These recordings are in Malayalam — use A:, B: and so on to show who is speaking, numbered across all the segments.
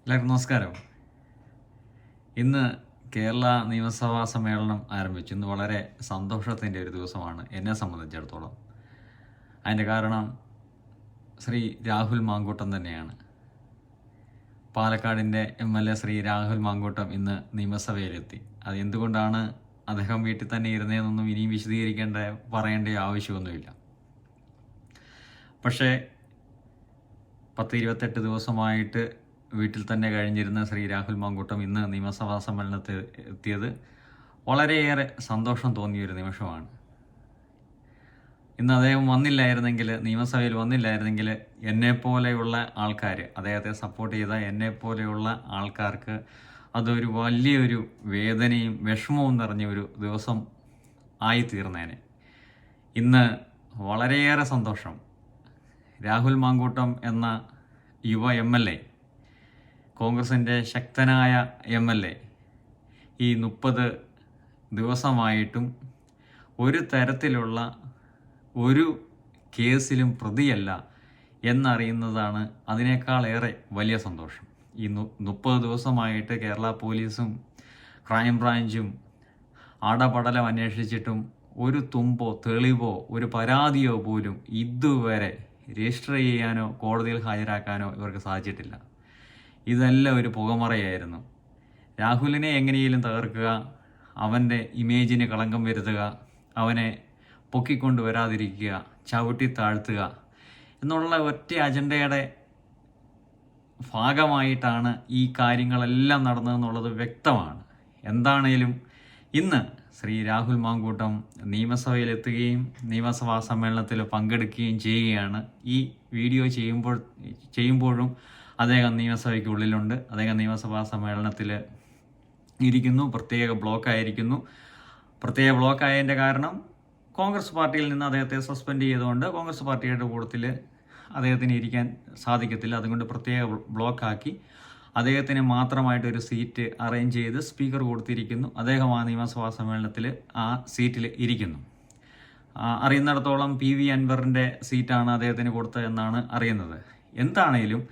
A: എല്ലാവർക്കും നമസ്കാരം. ഇന്ന് കേരള നിയമസഭാ സമ്മേളനം ആരംഭിച്ചു. ഇന്ന് വളരെ സന്തോഷത്തിൻ്റെ ഒരു ദിവസമാണ് എന്നെ സംബന്ധിച്ചിടത്തോളം. അതിൻ്റെ കാരണം ശ്രീ രാഹുൽ മാങ്കൂട്ടം തന്നെയാണ്. പാലക്കാടിൻ്റെ MLA ശ്രീ രാഹുൽ മാങ്കൂട്ടം ഇന്ന് നിയമസഭയിലെത്തി. അത് എന്തുകൊണ്ടാണ് അദ്ദേഹം വീട്ടിൽ തന്നെ ഇരുന്നതെന്നൊന്നും ഇനിയും പറയേണ്ട ആവശ്യമൊന്നുമില്ല. പക്ഷേ 28 ദിവസമായിട്ട് വീട്ടിൽ തന്നെ കഴിഞ്ഞിരുന്ന ശ്രീ രാഹുൽ മാങ്കൂട്ടം ഇന്ന് നിയമസഭാ സമ്മേളനത്തിൽ എത്തിയത് വളരെയേറെ സന്തോഷം തോന്നിയൊരു നിമിഷമാണ്. ഇന്ന് അദ്ദേഹം നിയമസഭയിൽ വന്നില്ലായിരുന്നെങ്കിൽ എന്നെപ്പോലെയുള്ള ആൾക്കാർ, അദ്ദേഹത്തെ സപ്പോർട്ട് ചെയ്ത എന്നെപ്പോലെയുള്ള ആൾക്കാർക്ക് അതൊരു വലിയൊരു വേദനയും വിഷമവും നിറഞ്ഞ ഒരു ദിവസം ആയിത്തീർന്നേനെ. ഇന്ന് വളരെയേറെ സന്തോഷം. രാഹുൽ മാങ്കൂട്ടം എന്ന യുവ MLA, കോൺഗ്രസിൻ്റെ ശക്തനായ MLA, ഈ 30 ദിവസമായിട്ടും ഒരു തരത്തിലുള്ള ഒരു കേസിലും പ്രതിയല്ല എന്നറിയുന്നതാണ് അതിനേക്കാളേറെ വലിയ സന്തോഷം. ഈ 30 ദിവസമായിട്ട് കേരള പോലീസും ക്രൈം ബ്രാഞ്ചും അടപടലം അന്വേഷിച്ചിട്ടും ഒരു തുമ്പോ തെളിവോ ഒരു പരാതിയോ പോലും ഇതുവരെ രജിസ്റ്റർ ചെയ്യാനോ കോടതിയിൽ ഹാജരാക്കാനോ ഇവർക്ക് സാധിച്ചിട്ടില്ല. ഇതെല്ലാം ഒരു പുകമറയായിരുന്നു. രാഹുലിനെ എങ്ങനെയെങ്കിലും തകർക്കുക, അവൻ്റെ ഇമേജിന് കളങ്കം വരുത്തുക, അവനെ പൊക്കിക്കൊണ്ടുവരാതിരിക്കുക, ചവിട്ടി താഴ്ത്തുക എന്നുള്ള ഒറ്റ അജണ്ടയുടെ ഭാഗമായിട്ടാണ് ഈ കാര്യങ്ങളെല്ലാം നടന്നതെന്നുള്ളത് വ്യക്തമാണ്. എന്താണേലും ഇന്ന് ശ്രീ രാഹുൽ മാങ്കൂട്ടം നിയമസഭയിലെത്തുകയും നിയമസഭാ സമ്മേളനത്തിൽ പങ്കെടുക്കുകയും ചെയ്യുകയാണ്. ഈ വീഡിയോ ചെയ്യുമ്പോഴും അദ്ദേഹം നിയമസഭയ്ക്കുള്ളിലുണ്ട്. അദ്ദേഹം നിയമസഭാ സമ്മേളനത്തിൽ ഇരിക്കുന്നു. പ്രത്യേക ബ്ലോക്കായതിൻ്റെ കാരണം കോൺഗ്രസ് പാർട്ടിയിൽ നിന്ന് അദ്ദേഹത്തെ സസ്പെൻഡ് ചെയ്തുകൊണ്ട് കോൺഗ്രസ് പാർട്ടിയുടെ കൂട്ടത്തിൽ അദ്ദേഹത്തിന് ഇരിക്കാൻ സാധിക്കത്തില്ല. അതുകൊണ്ട് പ്രത്യേക ബ്ലോക്കാക്കി അദ്ദേഹത്തിന് മാത്രമായിട്ടൊരു സീറ്റ് അറേഞ്ച് ചെയ്ത് സ്പീക്കർ കൊടുത്തിരിക്കുന്നു. അദ്ദേഹം ആ നിയമസഭാ സമ്മേളനത്തിൽ ആ സീറ്റിൽ ഇരിക്കുന്നു. അറിയുന്നിടത്തോളം PV അൻവറിൻ്റെ സീറ്റാണ് അദ്ദേഹത്തിന് കൊടുത്തതെന്നാണ് അറിയുന്നത്. എന്താണേലും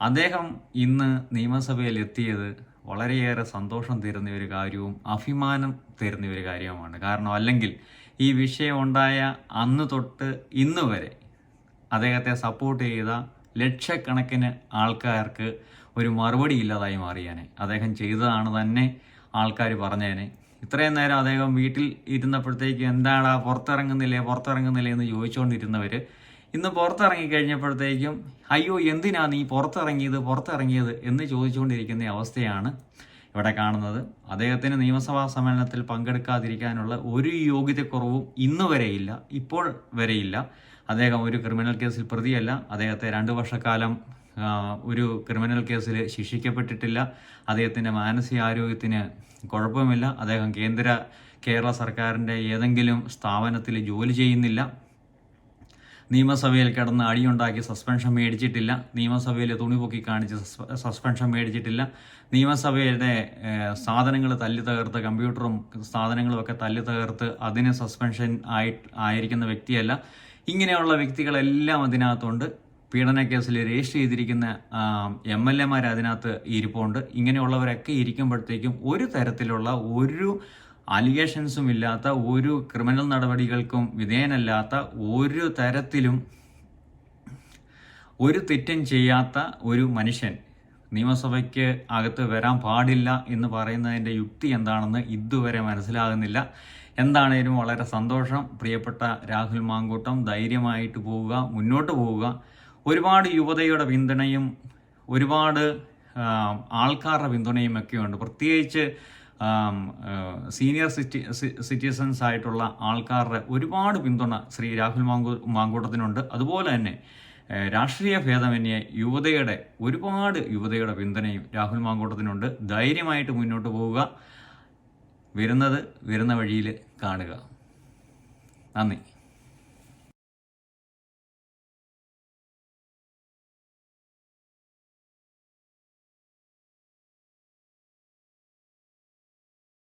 A: അദ്ദേഹം ഇന്ന് നിയമസഭയിൽ എത്തിയത് വളരെയേറെ സന്തോഷം തരുന്ന ഒരു കാര്യവും അഭിമാനം തരുന്ന ഒരു കാര്യവുമാണ്. കാരണം അല്ലെങ്കിൽ ഈ വിഷയം ഉണ്ടായ അന്ന് തൊട്ട് ഇന്ന് വരെ അദ്ദേഹത്തെ സപ്പോർട്ട് ചെയ്ത ലക്ഷക്കണക്കിന് ആൾക്കാർക്ക് ഒരു മറുപടി ഇല്ലാതായി മാറിയാനെ. അദ്ദേഹം ചെയ്തതാണ് തന്നെ ആൾക്കാർ പറഞ്ഞേനെ. ഇത്രയും നേരം അദ്ദേഹം വീട്ടിൽ ഇരുന്നപ്പോഴത്തേക്ക് എന്താടാ പുറത്തിറങ്ങുന്നില്ലേ എന്ന് ചോദിച്ചുകൊണ്ടിരുന്നവർ ഇന്ന് പുറത്തിറങ്ങി കഴിഞ്ഞപ്പോഴത്തേക്കും അയ്യോ എന്തിനാ നീ പുറത്തിറങ്ങിയത് എന്ന് ചോദിച്ചുകൊണ്ടിരിക്കുന്ന അവസ്ഥയാണ് ഇവിടെ കാണുന്നത്. അദ്ദേഹത്തിന് നിയമസഭാ സമ്മേളനത്തിൽ പങ്കെടുക്കാതിരിക്കാനുള്ള ഒരു യോഗ്യതക്കുറവും ഇന്ന് വരെയില്ല, ഇപ്പോൾ വരെയില്ല. അദ്ദേഹം ഒരു ക്രിമിനൽ കേസിൽ പ്രതിയല്ല. അദ്ദേഹത്തെ 2 വർഷക്കാലം ഒരു ക്രിമിനൽ കേസിൽ ശിക്ഷിക്കപ്പെട്ടിട്ടില്ല. അദ്ദേഹത്തിൻ്റെ മാനസികാരോഗ്യത്തിന് കുഴപ്പമില്ല. അദ്ദേഹം കേരള സർക്കാരിൻ്റെ ഏതെങ്കിലും സ്ഥാപനത്തിൽ ജോലി ചെയ്യുന്നില്ല. നിയമസഭയിൽ കിടന്ന് അടിയുണ്ടാക്കി സസ്പെൻഷൻ മേടിച്ചിട്ടില്ല. നിയമസഭയിൽ തുണി പൊക്കി കാണിച്ച് സസ്പെൻഷൻ മേടിച്ചിട്ടില്ല. നിയമസഭയുടെ സാധനങ്ങൾ തല്ലി തകർത്ത്, കമ്പ്യൂട്ടറും സാധനങ്ങളും ഒക്കെ തല്ലി തകർത്ത് അതിന് സസ്പെൻഷൻ ആയിരിക്കുന്ന വ്യക്തിയല്ല. ഇങ്ങനെയുള്ള വ്യക്തികളെല്ലാം അതിനകത്തുണ്ട്. പീഡനക്കേസിൽ രജിസ്റ്റർ ചെയ്തിരിക്കുന്ന MLA മാർ അതിനകത്ത് ഇരിപ്പുണ്ട്. ഇങ്ങനെയുള്ളവരൊക്കെ ഇരിക്കുമ്പോഴത്തേക്കും ഒരു തരത്തിലുള്ള ഒരു അലിഗേഷൻസും ഇല്ലാത്ത, ഒരു ക്രിമിനൽ നടപടികൾക്കും വിധേയനല്ലാത്ത, ഒരു തരത്തിലും ഒരു തെറ്റും ചെയ്യാത്ത ഒരു മനുഷ്യൻ നിയമസഭയ്ക്ക് അകത്ത് വരാൻ പാടില്ല എന്ന് പറയുന്നതിൻ്റെ യുക്തി എന്താണെന്ന് ഇതുവരെ മനസ്സിലാകുന്നില്ല. എന്താണേലും വളരെ സന്തോഷം. പ്രിയപ്പെട്ട രാഹുൽ മാങ്കൂട്ടം, ധൈര്യമായിട്ട് മുന്നോട്ട് പോവുക. ഒരുപാട് യുവതയുടെ പിന്തുണയും ഒരുപാട് ആൾക്കാരുടെ പിന്തുണയും ഒക്കെയുണ്ട്. പ്രത്യേകിച്ച് സീനിയർ സിറ്റിസൺസ് ആയിട്ടുള്ള ആൾക്കാരുടെ ഒരുപാട് പിന്തുണ ശ്രീ രാഹുൽ മാങ്കൂട്ടത്തിനുണ്ട്. അതുപോലെ തന്നെ രാഷ്ട്രീയ ഭേദമന്യേ ഒരുപാട് യുവതയുടെ പിന്തുണയും രാഹുൽ മാങ്കൂട്ടത്തിനുണ്ട്. ധൈര്യമായിട്ട് മുന്നോട്ട് പോവുക. വരുന്ന വഴിയിൽ കാണുക. നന്ദി.